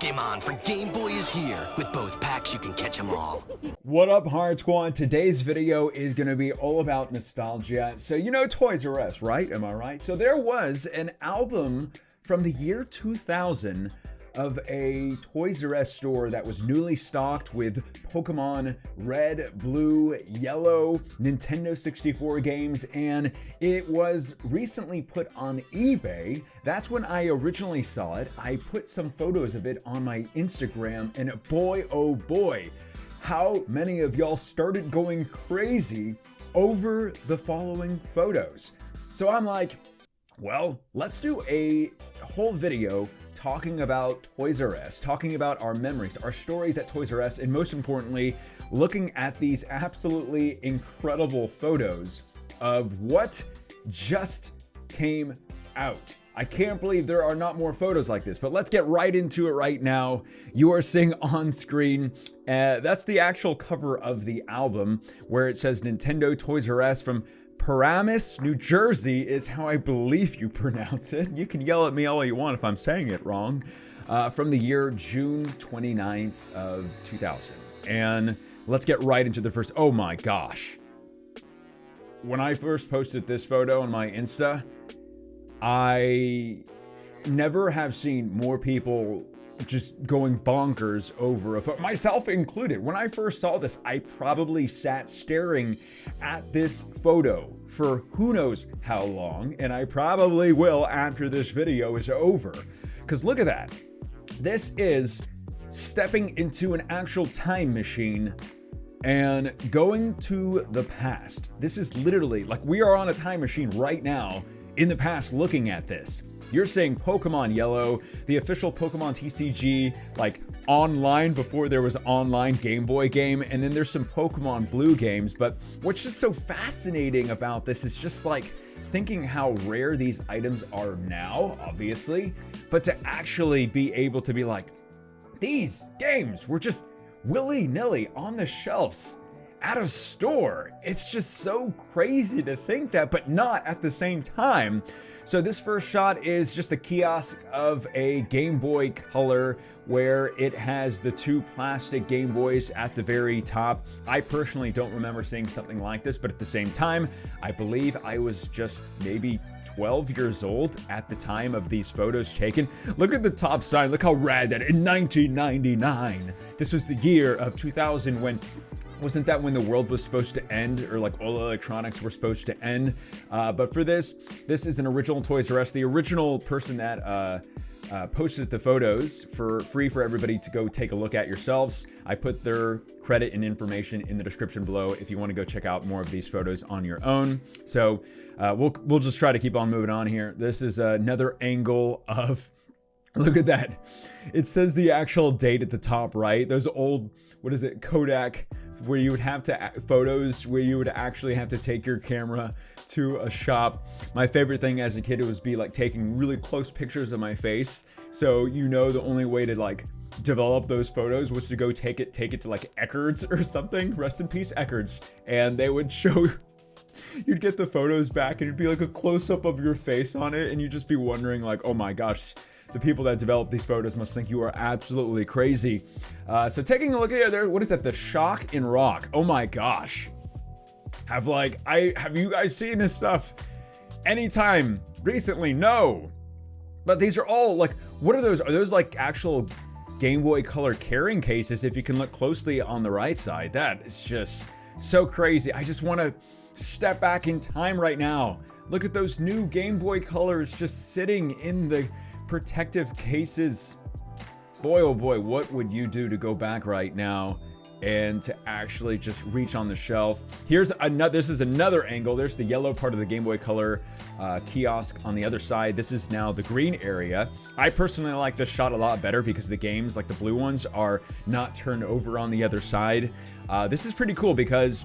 Pokemon for Game Boy is here. With both packs, you can catch them all. What up, Hard Squad? Today's video is going to be all about nostalgia. So, you know Toys R Us, right? Am I right? So there was an album from the year 2000 of a Toys R Us store that was newly stocked with Pokemon Red, Blue, Yellow, Nintendo 64 games, and it was recently put on eBay. That's when I originally saw it. I put some photos of it on my Instagram, and boy, oh boy, how many of y'all started going crazy over the following photos. So I'm like, well, let's do a whole video talking about Toys R Us, talking about our memories, our stories at Toys R Us, and most importantly, looking at these absolutely incredible photos of what just came out. I can't believe there are not more photos like this, but let's get right into it right now. You are seeing on screen, that's the actual cover of the album where it says Nintendo Toys R Us from Paramus, New Jersey is how I believe you pronounce it. You can yell at me all you want if I'm saying it wrong. From the year June 29th of 2000. And let's get right into the first, oh my gosh. When I first posted this photo on my Insta, I never have seen more people just going bonkers over a photo, myself included. When I first saw this, I probably sat staring at this photo for who knows how long, and I probably will after this video is over. Because look at that. This is stepping into an actual time machine and going to the past. This is literally like we are on a time machine right now in the past looking at this. You're saying Pokemon Yellow, the official Pokemon TCG, like online before there was online Game Boy game, and then there's some Pokemon Blue games. But what's just so fascinating about this is just like thinking how rare these items are now, obviously, but to actually be able to be like, these games were just willy-nilly on the shelves at a store. It's just so crazy to think that, but not at the same time. So this first shot is just a kiosk of a Game Boy Color where it has the two plastic Game Boys at the very top. I personally don't remember seeing something like this, but at the same time, I believe I was just maybe 12 years old at the time of these photos taken. Look at the top sign, look how rad that in 1999. This was the year of 2000 when wasn't that when the world was supposed to end, or like all electronics were supposed to end? But for this is an original Toys R Us. The original person that posted the photos for free for everybody to go take a look at yourselves. I put their credit and information in the description below if you want to go check out more of these photos on your own. So we'll just try to keep on moving on here. This is another angle of, look at that. It says the actual date at the top right. Those old, what is it, Kodak, where you would have to photos where you would actually have to take your camera to a shop. My favorite thing as a kid was be like taking really close pictures of my face. So you know the only way to like develop those photos was to go take it to like Eckerd's or something. Rest in peace, Eckerd's. And they would show, you'd get the photos back and it'd be like a close-up of your face on it, and you'd just be wondering like, oh my gosh, the people that developed these photos must think you are absolutely crazy. So taking a look at there, what is that? The Shock and Rock. Oh my gosh. Have you guys seen this stuff anytime recently? No. But these are all like, what are those? Are those like actual Game Boy Color carrying cases? If you can look closely on the right side, that is just so crazy. I just want to step back in time right now. Look at those new Game Boy Colors just sitting in the protective cases. Boy, oh boy, what would you do to go back right now and to actually just reach on the shelf? Here's another, this is another angle. There's the yellow part of the Game Boy Color kiosk on the other side. This is now the green area. I personally like this shot a lot better because the games, like the blue ones, are not turned over on the other side. This is pretty cool because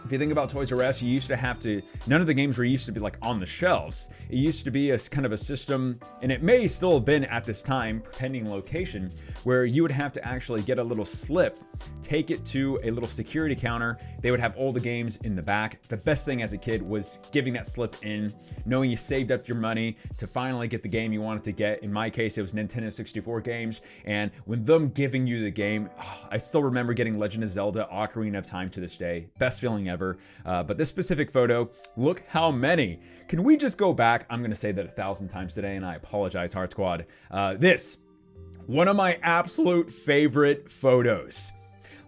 If you think about Toys R Us, you used to have to, none of the games were used to be like on the shelves. It used to be a kind of a system, and it may still have been at this time, pending location, where you would have to actually get a little slip, take it to a little security counter. They would have all the games in the back. The best thing as a kid was giving that slip in, knowing you saved up your money to finally get the game you wanted to get. In my case, it was Nintendo 64 games, and when them giving you the game, I still remember getting Legend of Zelda Ocarina of Time to this day. Best feeling ever. But this specific photo, look how many. Can we just go back? I'm gonna say that 1,000 times today, and I apologize, Heart Squad. This, one of my absolute favorite photos.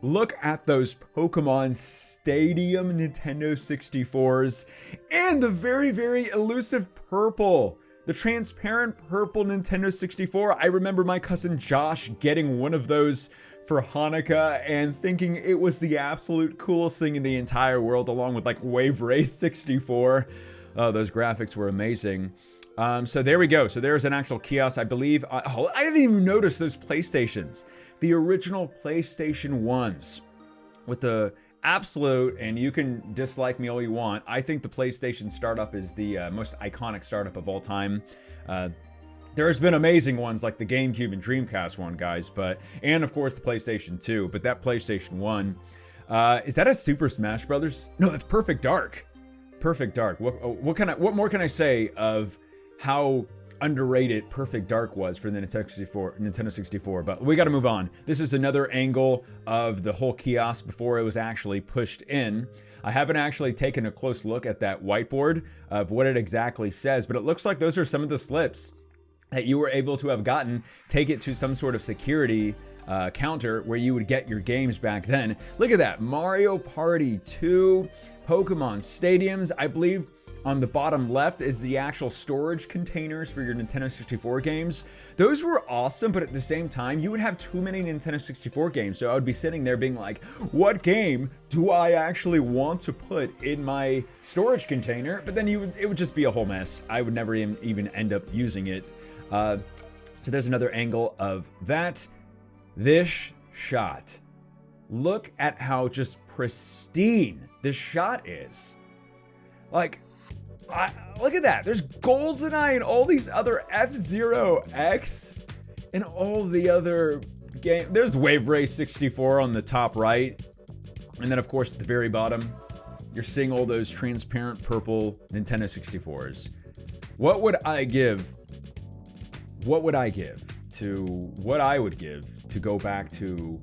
Look at those Pokemon Stadium Nintendo 64s and the very, very elusive purple. The transparent purple Nintendo 64. I remember my cousin Josh getting one of those for Hanukkah and thinking it was the absolute coolest thing in the entire world, along with like Wave Race 64. Oh, those graphics were amazing. So there we go. So there's an actual kiosk, I believe. I didn't even notice those PlayStations. The original PlayStation 1s with the absolute, and you can dislike me all you want, I think the PlayStation startup is the most iconic startup of all time. There's been amazing ones like the GameCube and Dreamcast one, guys, and of course the PlayStation 2, but that PlayStation 1, is that a Super Smash Brothers? No, that's Perfect Dark. Perfect Dark. What more can I say of how underrated Perfect Dark was for the Nintendo 64, but we got to move on. This is another angle of the whole kiosk before it was actually pushed in. I haven't actually taken a close look at that whiteboard of what it exactly says, but it looks like those are some of the slips that you were able to have gotten. Take it to some sort of security counter where you would get your games back then. Look at that, Mario Party 2, Pokemon Stadiums. I believe on the bottom left is the actual storage containers for your Nintendo 64 games. Those were awesome, but at the same time, you would have too many Nintendo 64 games. So I would be sitting there being like, what game do I actually want to put in my storage container? But then it would just be a whole mess. I would never even end up using it. So there's another angle of that. This shot. Look at how just pristine this shot is. Like, look at that. There's GoldenEye and all these other F-Zero X and all the other games. There's Wave Race 64 on the top right. And then, of course, at the very bottom, you're seeing all those transparent purple Nintendo 64s. What would I give to what I would give to go back to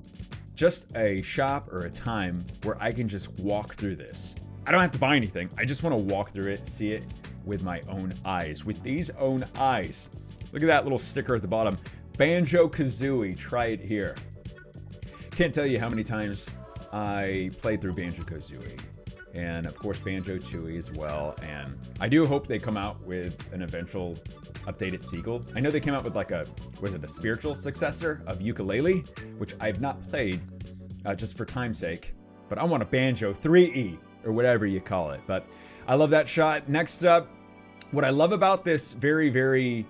just a shop or a time where I can just walk through this? I don't have to buy anything. I just want to walk through it, see it with my own eyes, with these own eyes. Look at that little sticker at the bottom. Banjo-Kazooie, try it here. Can't tell you how many times I played through Banjo-Kazooie. And of course Banjo-Tooie as well. And I do hope they come out with an eventual updated sequel. I know they came out with like a spiritual successor of Yooka-Laylee, which I've not played just for time's sake. But I want a Banjo 3E. Or whatever you call it. But I love that shot. Next up, what I love about this very, very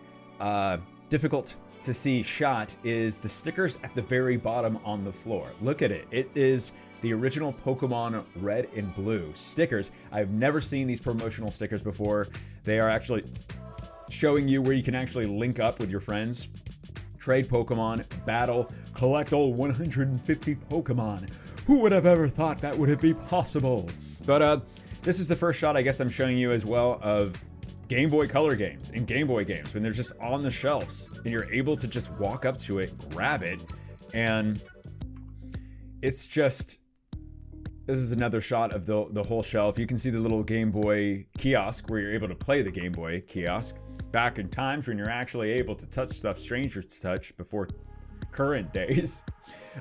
difficult to see shot is the stickers at the very bottom on the floor. Look at it. It is the original Pokemon Red and Blue stickers. I've never seen these promotional stickers before. They are actually showing you where you can actually link up with your friends, trade Pokemon, battle, collect all 150 Pokemon. Who would have ever thought that would be possible? But this is the first shot I guess I'm showing you as well of Game Boy Color games and Game Boy games when they're just on the shelves and you're able to just walk up to it, grab it, and it's just, this is another shot of the whole shelf. You can see the little Game Boy kiosk where you're able to play the Game Boy kiosk back in times when you're actually able to touch stuff strangers touch before current days.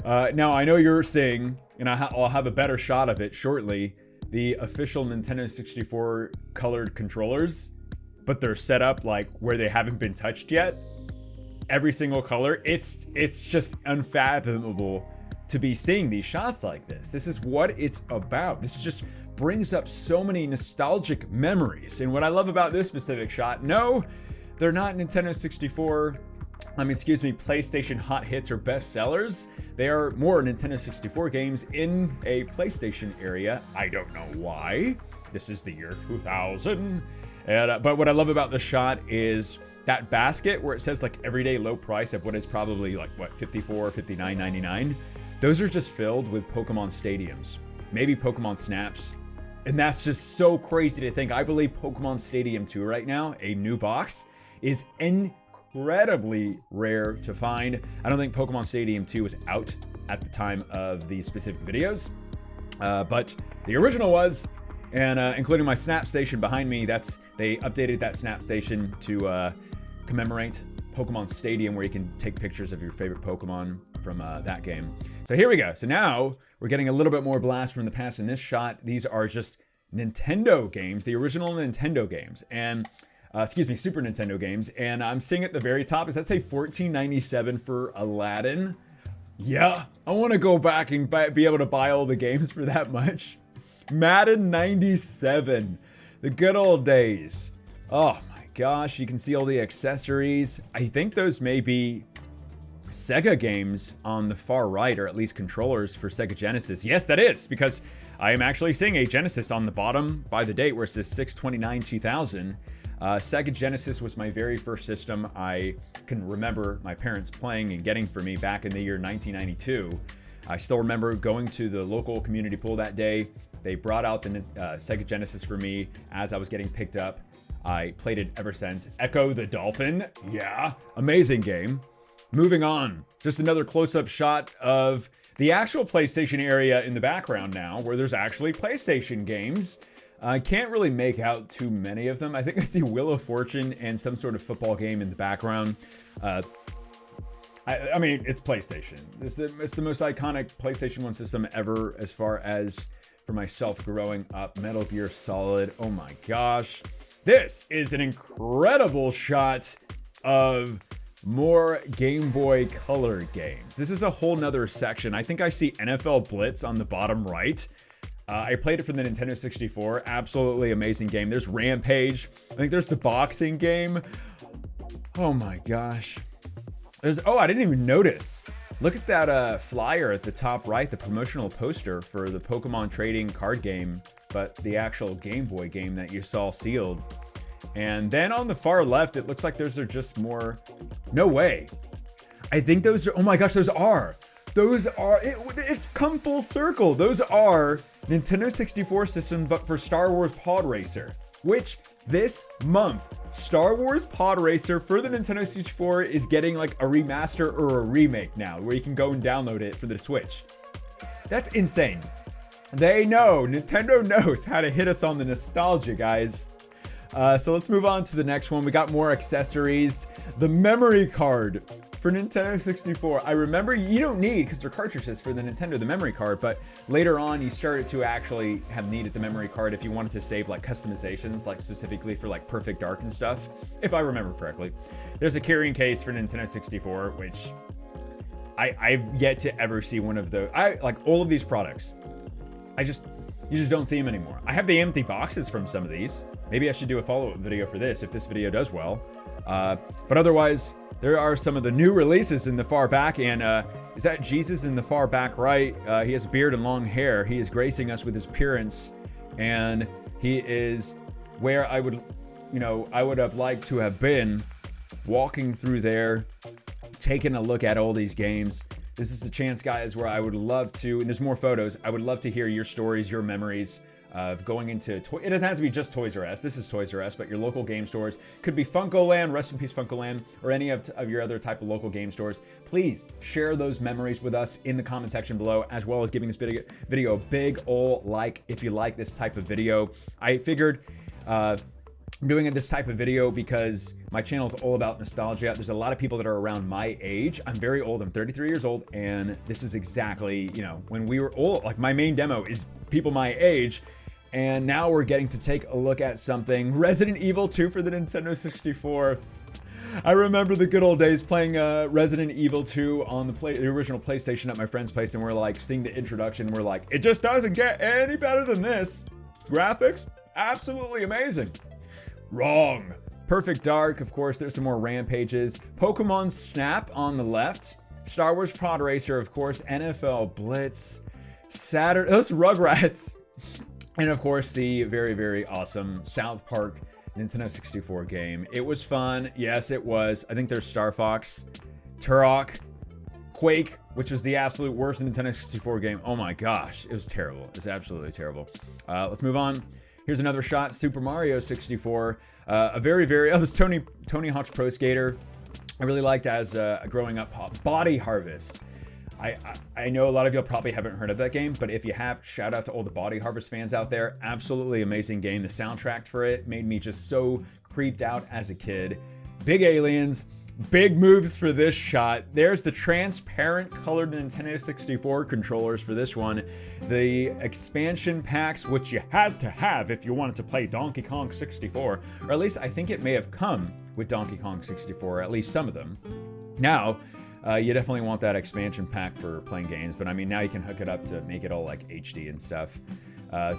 Now I know you're seeing, and I'll have a better shot of it shortly, the official Nintendo 64 colored controllers, but they're set up like where they haven't been touched yet. Every single color. It's just unfathomable to be seeing these shots like this. This is what it's about. This just brings up so many nostalgic memories. And what I love about this specific shot, no, they're not Nintendo 64 PlayStation hot hits or best sellers. They are more Nintendo 64 games in a PlayStation area. I don't know why. This is the year 2000. And, but what I love about the shot is that basket where it says like everyday low price of what is probably like what, $54, $59.99. Those are just filled with Pokemon stadiums, maybe Pokemon snaps. And that's just so crazy to think. I believe Pokemon Stadium 2 right now, a new box, is incredibly rare to find. I don't think Pokemon Stadium 2 was out at the time of these specific videos, but the original was, and including my Snap Station behind me, they updated that Snap Station to commemorate Pokemon Stadium, where you can take pictures of your favorite Pokemon from that game. So here we go. So now we're getting a little bit more blast from the past in this shot. These are just Nintendo games, the original Nintendo games, and Super Nintendo games. And I'm seeing at the very top, does that say $14.97 for Aladdin? Yeah, I want to go back and be able to buy all the games for that much. Madden 97, the good old days. Oh my gosh, you can see all the accessories. I think those may be Sega games on the far right, or at least controllers for Sega Genesis. Yes, that is, because I am actually seeing a Genesis on the bottom by the date where it says 6/29/2000. Sega Genesis was my very first system I can remember my parents playing and getting for me back in the year 1992. I still remember going to the local community pool that day. They brought out the Sega Genesis for me as I was getting picked up. I played it ever since. Echo the Dolphin, yeah, amazing game. Moving on, just another close-up shot of the actual PlayStation area in the background now, where there's actually PlayStation games. I can't really make out too many of them. I think I see Wheel of Fortune and some sort of football game in the background. I mean, it's PlayStation. It's the most iconic PlayStation 1 system ever as far as for myself growing up. Metal Gear Solid, oh my gosh. This is an incredible shot of more Game Boy Color games. This is a whole nother section. I think I see NFL Blitz on the bottom right. I played it for the Nintendo 64. Absolutely amazing game. There's Rampage. I think there's the boxing game. Oh my gosh. I didn't even notice. Look at that flyer at the top right, the promotional poster for the Pokemon trading card game, but the actual Game Boy game that you saw sealed. And then on the far left, it looks like those are just more, no way. I think those are, oh my gosh, it's come full circle. Those are Nintendo 64 system, but for Star Wars Pod Racer, which this month, Star Wars Pod Racer for the Nintendo 64 is getting like a remaster or a remake now, where you can go and download it for the Switch. That's insane. Nintendo knows how to hit us on the nostalgia, guys. So let's move on to the next one. We got more accessories. The memory card for Nintendo 64. I remember you don't need, because they're cartridges for the Nintendo, the memory card, but later on you started to actually have needed the memory card if you wanted to save like customizations, like specifically for like Perfect Dark and stuff, if I remember correctly. There's a carrying case for Nintendo 64, which I've yet to ever see one of those. I like all of these products. You just don't see them anymore. I have the empty boxes from some of these. Maybe I should do a follow-up video for this if this video does well. But otherwise, there are some of the new releases in the far back, and is that Jesus in the far back right? He has a beard and long hair. He is gracing us with his appearance, and he is where I would have liked to have been, walking through there, taking a look at all these games. This is the chance, guys, where I would love to, and there's more photos, I would love to hear your stories, your memories of going into, it doesn't have to be just Toys R Us, this is Toys R Us, but your local game stores. Could be Funkoland, rest in peace Funkoland, or any of your other type of local game stores. Please share those memories with us in the comment section below, as well as giving this video a big ol' like if you like this type of video. I figured, I'm doing this type of video because my channel is all about nostalgia. There's a lot of people that are around my age. I'm very old, I'm 33 years old, and this is exactly, when we were old, like my main demo is people my age, and now we're getting to take a look at something. Resident Evil 2 for the Nintendo 64. I remember the good old days playing Resident Evil 2 on the original PlayStation at my friend's place, and we're like seeing the introduction, we're like, it just doesn't get any better than this. Graphics, absolutely amazing. Wrong. Perfect Dark, of course, there's some more Rampages. Pokemon Snap on the left. Star Wars Pod Racer, of course. NFL Blitz. Saturn, those Rugrats. And of course, the very, very awesome South Park Nintendo 64 game. It was fun. Yes, it was. I think there's Star Fox, Turok, Quake, which was the absolute worst Nintendo 64 game. Oh my gosh, it was terrible. It was absolutely terrible. Let's move on. Here's another shot, Super Mario 64. A very, very, oh, this Tony Hawk's Pro Skater. I really liked as growing up. Body Harvest. I know a lot of y'all probably haven't heard of that game, but if you have, shout out to all the Body Harvest fans out there. Absolutely amazing game. The soundtrack for it made me just so creeped out as a kid. Big aliens, big moves for this shot. There's the transparent colored Nintendo 64 controllers for this one. The expansion packs, which you had to have if you wanted to play Donkey Kong 64, or at least I think it may have come with Donkey Kong 64, at least some of them. Now, you definitely want that expansion pack for playing games, but I mean, now you can hook it up to make it all like HD and stuff.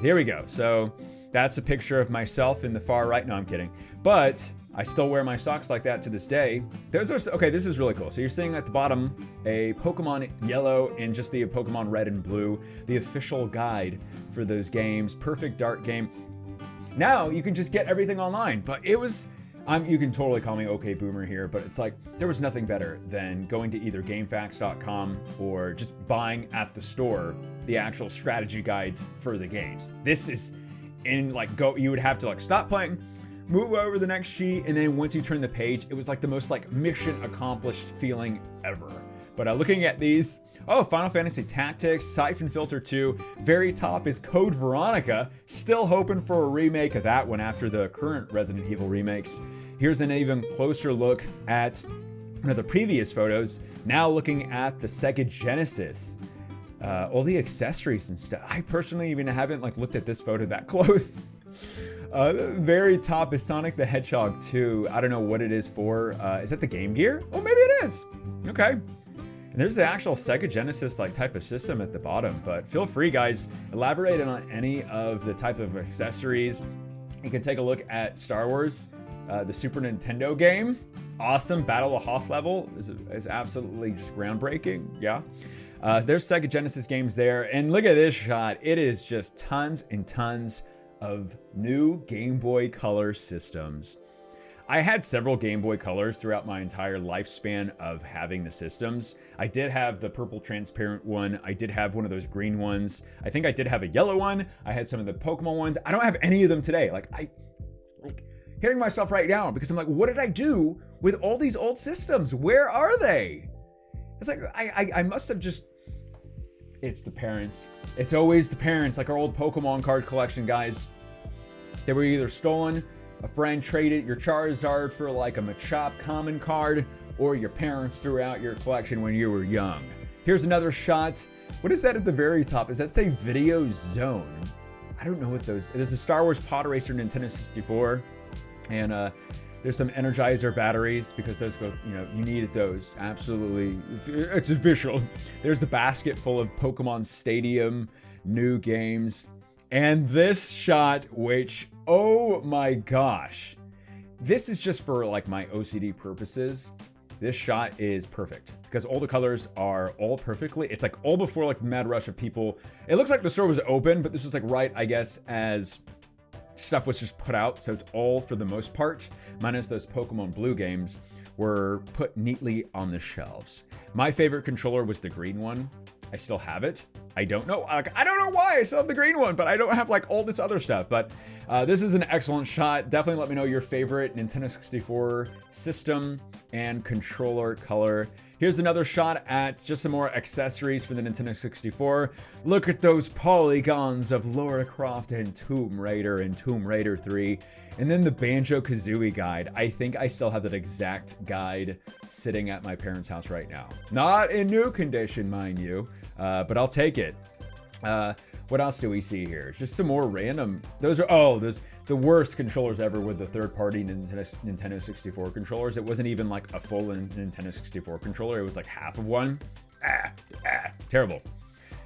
Here we go. So that's a picture of myself in the far right. No, I'm kidding. But I still wear my socks like that to this day. Those are, okay, this is really cool. So you're seeing at the bottom a Pokemon Yellow and just the Pokemon Red and Blue, the official guide for those games. Perfect Dark game. Now you can just get everything online, but it was, you can totally call me OK Boomer here, but it's like there was nothing better than going to either GameFAQs.com or just buying at the store the actual strategy guides for the games. This is in like you would have to like stop playing, move over the next sheet, and then once you turn the page, it was like the most like mission accomplished feeling ever. But looking at these, oh, Final Fantasy Tactics, Siphon Filter 2, very top is Code Veronica, still hoping for a remake of that one after the current Resident Evil remakes. Here's an even closer look at one of the previous photos, now looking at the Sega Genesis. All the accessories and stuff. I personally even haven't like looked at this photo that close. Very top is Sonic the Hedgehog 2. I don't know what it is for. Is that the Game Gear? Oh, maybe it is. Okay. And there's the actual Sega Genesis like type of system at the bottom, but feel free guys, elaborate on any of the type of accessories. You can take a look at Star Wars, the Super Nintendo game. Awesome. Battle of Hoth level is absolutely just groundbreaking. Yeah. There's Sega Genesis games there. And look at this shot. It is just tons and tons of new Game Boy Color systems. I had several Game Boy Colors throughout my entire lifespan of having the systems. I did have the purple transparent one. I did have one of those green ones. I think I did have a yellow one. I had some of the Pokemon ones. I don't have any of them today. Like hitting myself right now because I'm like, what did I do with all these old systems? Where are they? It's like, I must have just, it's the parents. It's always the parents, like our old Pokemon card collection, guys. They were either stolen, a friend traded your Charizard for like a Machop common card, or your parents threw out your collection when you were young. Here's another shot. What is that at the very top? Does that say Video Zone? I don't know what those, there's a Star Wars Pod Racer Nintendo 64, and there's some Energizer batteries because those go, you needed those. Absolutely. It's official. There's the basket full of Pokemon Stadium new games. And this shot, which, oh my gosh, this is just for like my OCD purposes. This shot is perfect because all the colors are all perfectly. It's like all before like mad rush of people. It looks like the store was open, but this was like right, I guess, as stuff was just put out. So it's all, for the most part, minus those Pokemon Blue games, were put neatly on the shelves. My favorite controller was the green one. I still have it. I don't know. I don't know why I still have the green one, but I don't have like all this other stuff. But this is an excellent shot. Definitely let me know your favorite Nintendo 64 system and controller color. Here's another shot at just some more accessories for the Nintendo 64. Look at those polygons of Lara Croft and Tomb Raider and Tomb Raider 3. And then the Banjo-Kazooie guide. I think I still have that exact guide sitting at my parents' house right now. Not in new condition, mind you, but I'll take it. What else do we see here? It's just some more random. Those the worst controllers ever with the third-party Nintendo 64 controllers. It wasn't even like a full Nintendo 64 controller. It was like half of one. Terrible.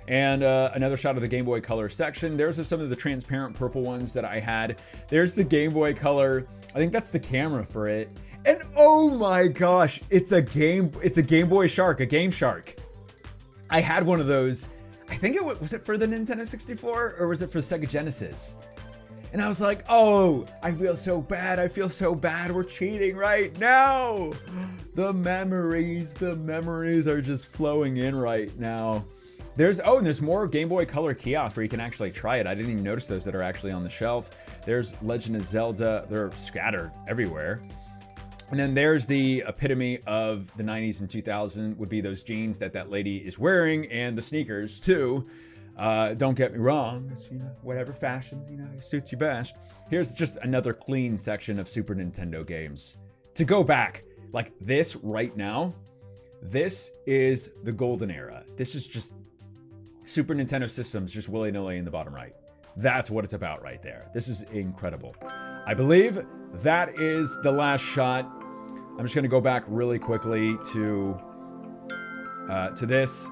And another shot of the Game Boy Color section. There's some of the transparent purple ones that I had. There's the Game Boy Color. I think that's the camera for it. And oh my gosh, it's a Game Boy Shark, a Game Shark. I had one of those. I think was it for the Nintendo 64 or was it for Sega Genesis? And I was like, oh, I feel so bad. I feel so bad. We're cheating right now. The memories are just flowing in right now. There's more Game Boy Color kiosks where you can actually try it. I didn't even notice those that are actually on the shelf. There's Legend of Zelda. They're scattered everywhere. And then there's the epitome of the 90s and 2000 would be those jeans that lady is wearing and the sneakers too. Don't get me wrong, it's, whatever fashions, suits you best. Here's just another clean section of Super Nintendo games. To go back, like this right now, this is the golden era. This is just Super Nintendo systems just willy-nilly in the bottom right. That's what it's about right there. This is incredible. I believe that is the last shot. I'm just gonna go back really quickly to this.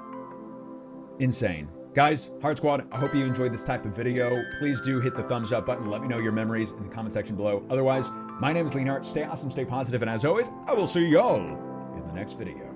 Insane. Guys, Heart Squad, I hope you enjoyed this type of video. Please do hit the thumbs up button. Let me know your memories in the comment section below. Otherwise, my name is Leonhart. Stay awesome, stay positive, and as always, I will see y'all in the next video.